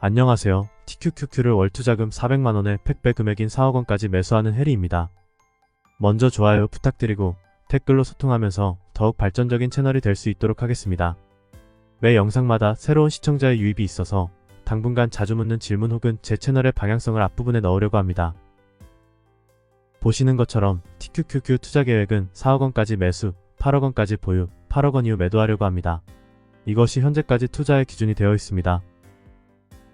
안녕하세요. TQQQ를 월 투자금 400만원에 팩배 금액인 4억원까지 매수하는 해리입니다. 먼저 좋아요 부탁드리고 댓글로 소통하면서 더욱 발전적인 채널이 될 수 있도록 하겠습니다. 매 영상마다 새로운 시청자의 유입이 있어서 당분간 자주 묻는 질문 혹은 제 채널의 방향성을 앞부분에 넣으려고 합니다. 보시는 것처럼 TQQQ 투자 계획은 4억원까지 매수, 8억원까지 보유, 8억원 이후 매도하려고 합니다. 이것이 현재까지 투자의 기준이 되어 있습니다.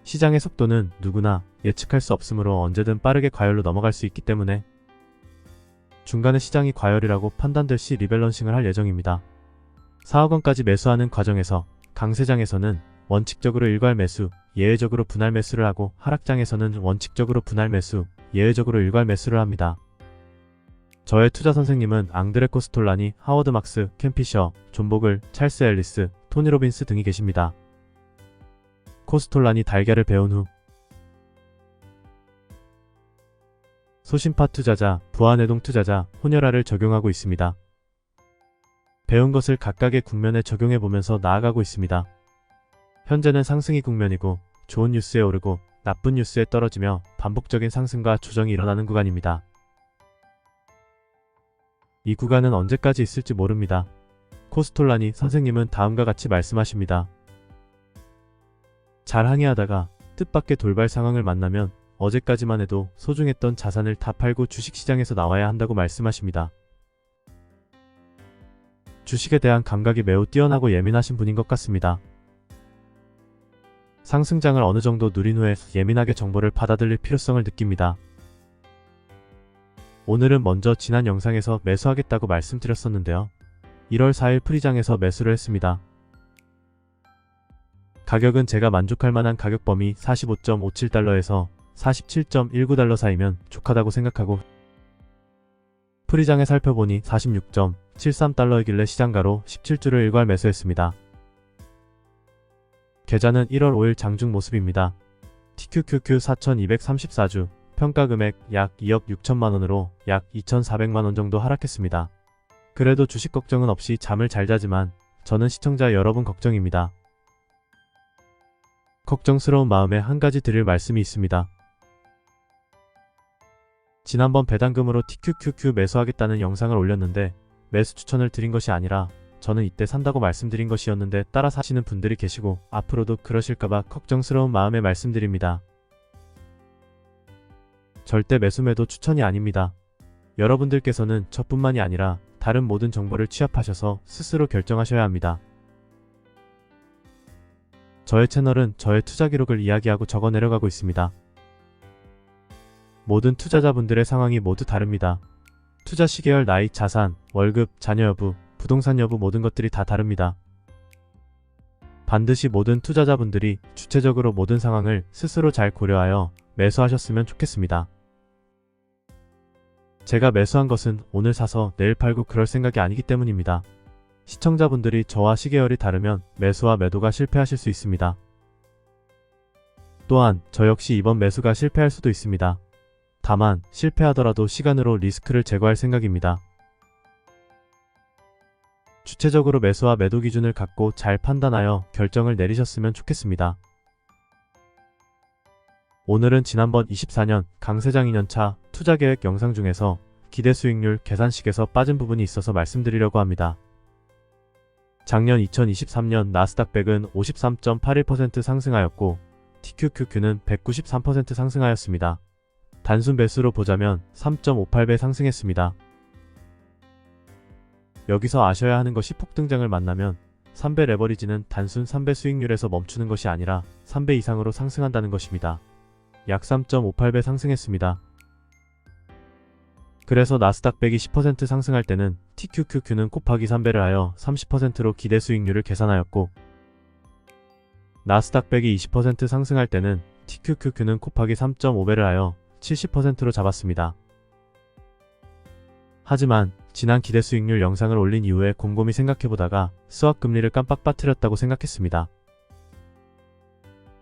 시장의 속도는 누구나 예측할 수 없으므로 언제든 빠르게 과열로 넘어갈 수 있기 때문에 중간에 시장이 과열이라고 판단될 시 리밸런싱을 할 예정입니다. 4억원까지 매수하는 과정에서 강세장에서는 원칙적으로 일괄 매수, 예외적으로 분할 매수를 하고 하락장에서는 원칙적으로 분할 매수, 예외적으로 일괄 매수를 합니다. 저의 투자 선생님은 앙드레 코스톨라니, 하워드 막스, 켄 피셔, 존 보글, 찰스 앨리스, 토니 로빈스 등이 계십니다. 코스톨라니 달걀을 배운 후 소심파 투자자, 부하내동 투자자, 혼혈화를 적용하고 있습니다. 배운 것을 각각의 국면에 적용해보면서 나아가고 있습니다. 현재는 상승이 국면이고 좋은 뉴스에 오르고 나쁜 뉴스에 떨어지며 반복적인 상승과 조정이 일어나는 구간입니다. 이 구간은 언제까지 있을지 모릅니다. 코스톨라니 선생님은 다음과 같이 말씀하십니다. 잘 항해하다가 뜻밖의 돌발 상황을 만나면 어제까지만 해도 소중했던 자산을 다 팔고 주식시장에서 나와야 한다고 말씀하십니다. 주식에 대한 감각이 매우 뛰어나고 예민하신 분인 것 같습니다. 상승장을 어느 정도 누린 후에 예민하게 정보를 받아들일 필요성을 느낍니다. 오늘은 먼저 지난 영상에서 매수하겠다고 말씀드렸었는데요. 1월 4일 프리장에서 매수를 했습니다. 가격은 제가 만족할 만한 가격 범위 45.57달러에서 47.19달러 사이면 족하다고 생각하고 프리장에 살펴보니 46.73달러이길래 시장가로 17주를 일괄 매수했습니다. 계좌는 1월 5일 장중 모습입니다. TQQQ 4234주, 평가금액 약 2억 6천만원으로 약 2,400만원 정도 하락했습니다. 그래도 주식 걱정은 없이 잠을 잘 자지만 저는 시청자 여러분 걱정입니다. 걱정스러운 마음에 한 가지 드릴 말씀이 있습니다. 지난번 배당금으로 TQQQ 매수하겠다는 영상을 올렸는데 매수 추천을 드린 것이 아니라 저는 이때 산다고 말씀드린 것이었는데 따라 사시는 분들이 계시고 앞으로도 그러실까봐 걱정스러운 마음에 말씀드립니다. 절대 매수매도 추천이 아닙니다. 여러분들께서는 저뿐만이 아니라 다른 모든 정보를 취합하셔서 스스로 결정하셔야 합니다. 저의 채널은 저의 투자 기록을 이야기하고 적어 내려가고 있습니다. 모든 투자자분들의 상황이 모두 다릅니다. 투자 시계열, 나이, 자산, 월급, 자녀 여부, 부동산 여부 모든 것들이 다 다릅니다. 반드시 모든 투자자분들이 주체적으로 모든 상황을 스스로 잘 고려하여 매수하셨으면 좋겠습니다. 제가 매수한 것은 오늘 사서 내일 팔고 그럴 생각이 아니기 때문입니다. 시청자분들이 저와 시계열이 다르면 매수와 매도가 실패하실 수 있습니다. 또한 저 역시 이번 매수가 실패할 수도 있습니다. 다만 실패하더라도 시간으로 리스크를 제거할 생각입니다. 주체적으로 매수와 매도 기준을 갖고 잘 판단하여 결정을 내리셨으면 좋겠습니다. 오늘은 지난번 24년 강세장 2년차 투자계획 영상 중에서 기대 수익률 계산식에서 빠진 부분이 있어서 말씀드리려고 합니다. 작년 2023년 나스닥 100은 53.81% 상승하였고 TQQQ는 193% 상승하였습니다. 단순 배수로 보자면 3.58배 상승했습니다. 여기서 아셔야 하는 것이 폭등장을 만나면 3배 레버리지는 단순 3배 수익률에서 멈추는 것이 아니라 3배 이상으로 상승한다는 것입니다. 약 3.58배 상승했습니다. 그래서 나스닥 100이 10% 상승할 때는 TQQQ는 곱하기 3배를 하여 30%로 기대 수익률을 계산하였고 나스닥 100이 20% 상승할 때는 TQQQ는 곱하기 3.5배를 하여 70%로 잡았습니다. 하지만 지난 기대 수익률 영상을 올린 이후에 곰곰이 생각해보다가 수학금리를 깜빡 빠뜨렸다고 생각했습니다.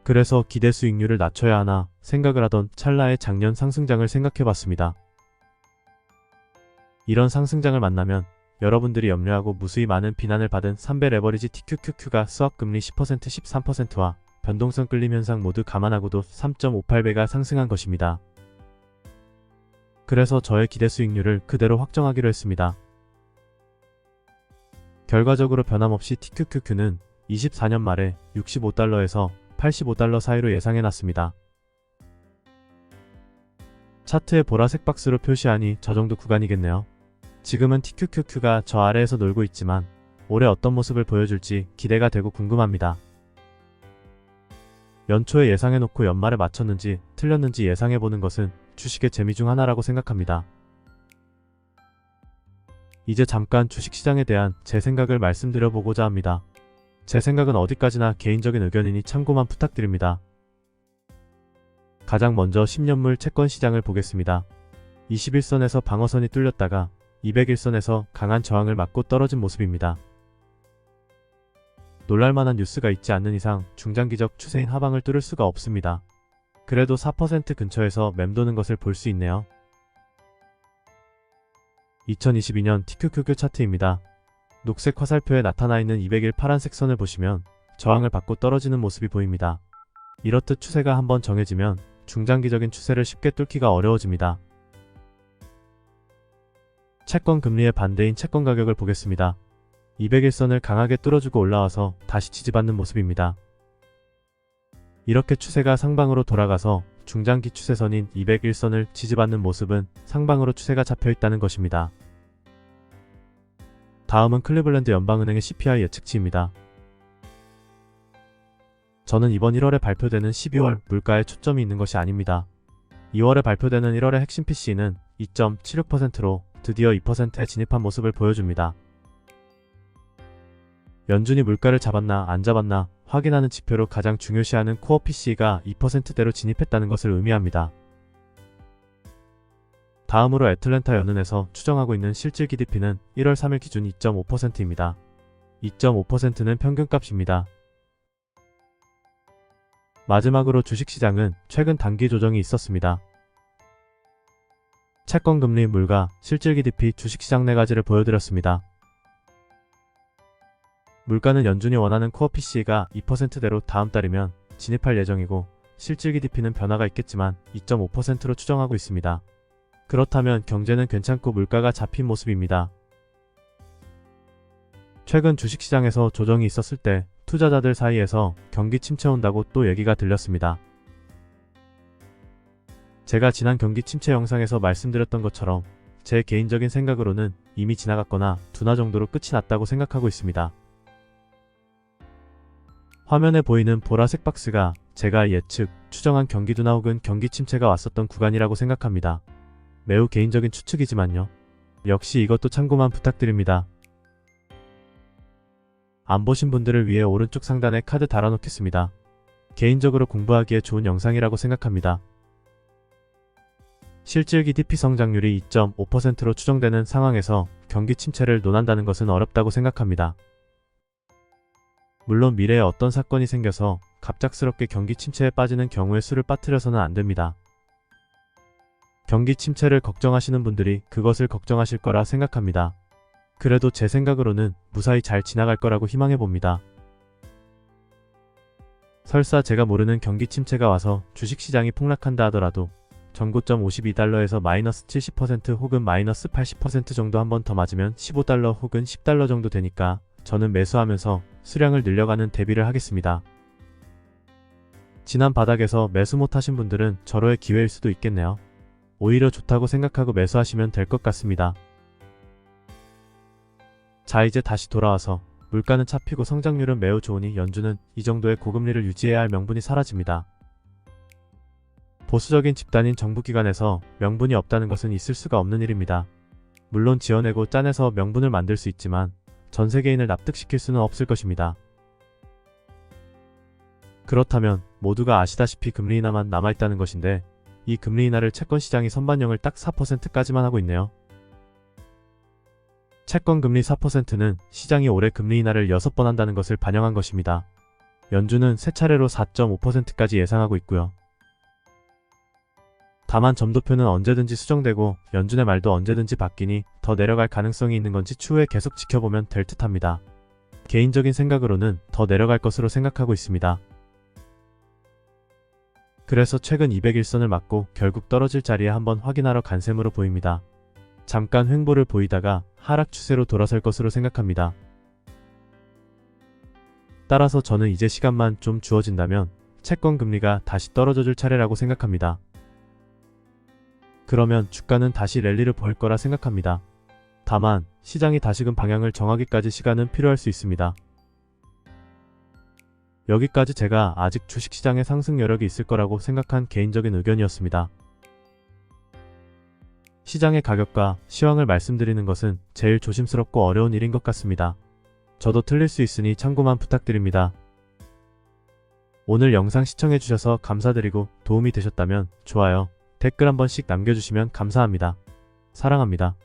그래서 기대 수익률을 낮춰야 하나 생각을 하던 찰나의 작년 상승장을 생각해봤습니다. 이런 상승장을 만나면 여러분들이 염려하고 무수히 많은 비난을 받은 3배 레버리지 TQQQ가 수학금리 10% 13%와 변동성 끌림 현상 모두 감안하고도 3.58배가 상승한 것입니다. 그래서 저의 기대 수익률을 그대로 확정하기로 했습니다. 결과적으로 변함없이 TQQQ는 24년 말에 65달러에서 85달러 사이로 예상해놨습니다. 차트에 보라색 박스로 표시하니 저 정도 구간이겠네요. 지금은 TQQQ가 저 아래에서 놀고 있지만 올해 어떤 모습을 보여줄지 기대가 되고 궁금합니다. 연초에 예상해놓고 연말에 맞췄는지 틀렸는지 예상해보는 것은 주식의 재미 중 하나라고 생각합니다. 이제 잠깐 주식시장에 대한 제 생각을 말씀드려보고자 합니다. 제 생각은 어디까지나 개인적인 의견이니 참고만 부탁드립니다. 가장 먼저 10년물 채권 시장을 보겠습니다. 21선에서 방어선이 뚫렸다가 201선에서 강한 저항을 맞고 떨어진 모습입니다. 놀랄만한 뉴스가 있지 않는 이상 중장기적 추세인 하방을 뚫을 수가 없습니다. 그래도 4% 근처에서 맴도는 것을 볼 수 있네요. 2022년 TQQQ 차트입니다. 녹색 화살표에 나타나 있는 200일 파란색 선을 보시면 저항을 받고 떨어지는 모습이 보입니다. 이렇듯 추세가 한번 정해지면 중장기적인 추세를 쉽게 뚫기가 어려워집니다. 채권 금리의 반대인 채권 가격을 보겠습니다. 201선을 강하게 뚫어주고 올라와서 다시 지지받는 모습입니다. 이렇게 추세가 상방으로 돌아가서 중장기 추세선인 201선을 지지받는 모습은 상방으로 추세가 잡혀있다는 것입니다. 다음은 클리블랜드 연방은행의 CPI 예측치입니다. 저는 이번 1월에 발표되는 12월 물가에 초점이 있는 것이 아닙니다. 2월에 발표되는 1월의 핵심 PC는 2.76%로 드디어 2%에 진입한 모습을 보여줍니다. 연준이 물가를 잡았나 안 잡았나 확인하는 지표로 가장 중요시하는 코어 PC가 2%대로 진입했다는 것을 의미합니다. 다음으로 애틀랜타 연은에서 추정하고 있는 실질 GDP는 1월 3일 기준 2.5%입니다. 2.5%는 평균값입니다. 마지막으로 주식시장은 최근 단기 조정이 있었습니다. 채권금리, 물가, 실질 GDP, 주식시장 4가지를 보여드렸습니다. 물가는 연준이 원하는 코어 PC가 2%대로 다음 달이면 진입할 예정이고 실질 GDP는 변화가 있겠지만 2.5%로 추정하고 있습니다. 그렇다면 경제는 괜찮고 물가가 잡힌 모습입니다. 최근 주식시장에서 조정이 있었을 때 투자자들 사이에서 경기 침체 온다고 또 얘기가 들렸습니다. 제가 지난 경기 침체 영상에서 말씀드렸던 것처럼 제 개인적인 생각으로는 이미 지나갔거나 둔화 정도로 끝이 났다고 생각하고 있습니다. 화면에 보이는 보라색 박스가 제가 예측, 추정한 경기 둔화 혹은 경기 침체가 왔었던 구간이라고 생각합니다. 매우 개인적인 추측이지만요. 역시 이것도 참고만 부탁드립니다. 안 보신 분들을 위해 오른쪽 상단에 카드 달아놓겠습니다. 개인적으로 공부하기에 좋은 영상이라고 생각합니다. 실질 GDP 성장률이 2.5%로 추정되는 상황에서 경기 침체를 논한다는 것은 어렵다고 생각합니다. 물론 미래에 어떤 사건이 생겨서 갑작스럽게 경기 침체에 빠지는 경우의 수를 빠뜨려서는 안 됩니다. 경기 침체를 걱정하시는 분들이 그것을 걱정하실 거라 생각합니다. 그래도 제 생각으로는 무사히 잘 지나갈 거라고 희망해 봅니다. 설사 제가 모르는 경기 침체가 와서 주식시장이 폭락한다 하더라도 전고점 52달러에서 마이너스 70% 혹은 마이너스 80% 정도 한 번 더 맞으면 15달러 혹은 10달러 정도 되니까 저는 매수하면서 수량을 늘려가는 대비를 하겠습니다. 지난 바닥에서 매수 못하신 분들은 절호의 기회일 수도 있겠네요. 오히려 좋다고 생각하고 매수하시면 될 것 같습니다. 자, 이제 다시 돌아와서 물가는 잡히고 성장률은 매우 좋으니 연준은 이 정도의 고금리를 유지해야 할 명분이 사라집니다. 보수적인 집단인 정부기관에서 명분이 없다는 것은 있을 수가 없는 일입니다. 물론 지어내고 짜내서 명분을 만들 수 있지만 전 세계인을 납득시킬 수는 없을 것입니다. 그렇다면 모두가 아시다시피 금리 인하만 남아있다는 것인데 이 금리 인하를 채권시장이 선반영을 딱 4%까지만 하고 있네요. 채권 금리 4%는 시장이 올해 금리 인하를 6번 한다는 것을 반영한 것입니다. 연준은 3차례로 4.5%까지 예상하고 있고요. 다만 점도표는 언제든지 수정되고 연준의 말도 언제든지 바뀌니 더 내려갈 가능성이 있는 건지 추후에 계속 지켜보면 될 듯합니다. 개인적인 생각으로는 더 내려갈 것으로 생각하고 있습니다. 그래서 최근 200일선을 맞고 결국 떨어질 자리에 한번 확인하러 간 셈으로 보입니다. 잠깐 횡보를 보이다가 하락 추세로 돌아설 것으로 생각합니다. 따라서 저는 이제 시간만 좀 주어진다면 채권 금리가 다시 떨어져줄 차례라고 생각합니다. 그러면 주가는 다시 랠리를 볼 거라 생각합니다. 다만 시장이 다시금 방향을 정하기까지 시간은 필요할 수 있습니다. 여기까지 제가 아직 주식시장에 상승 여력이 있을 거라고 생각한 개인적인 의견이었습니다. 시장의 가격과 시황을 말씀드리는 것은 제일 조심스럽고 어려운 일인 것 같습니다. 저도 틀릴 수 있으니 참고만 부탁드립니다. 오늘 영상 시청해주셔서 감사드리고 도움이 되셨다면 좋아요, 댓글 한 번씩 남겨주시면 감사합니다. 사랑합니다.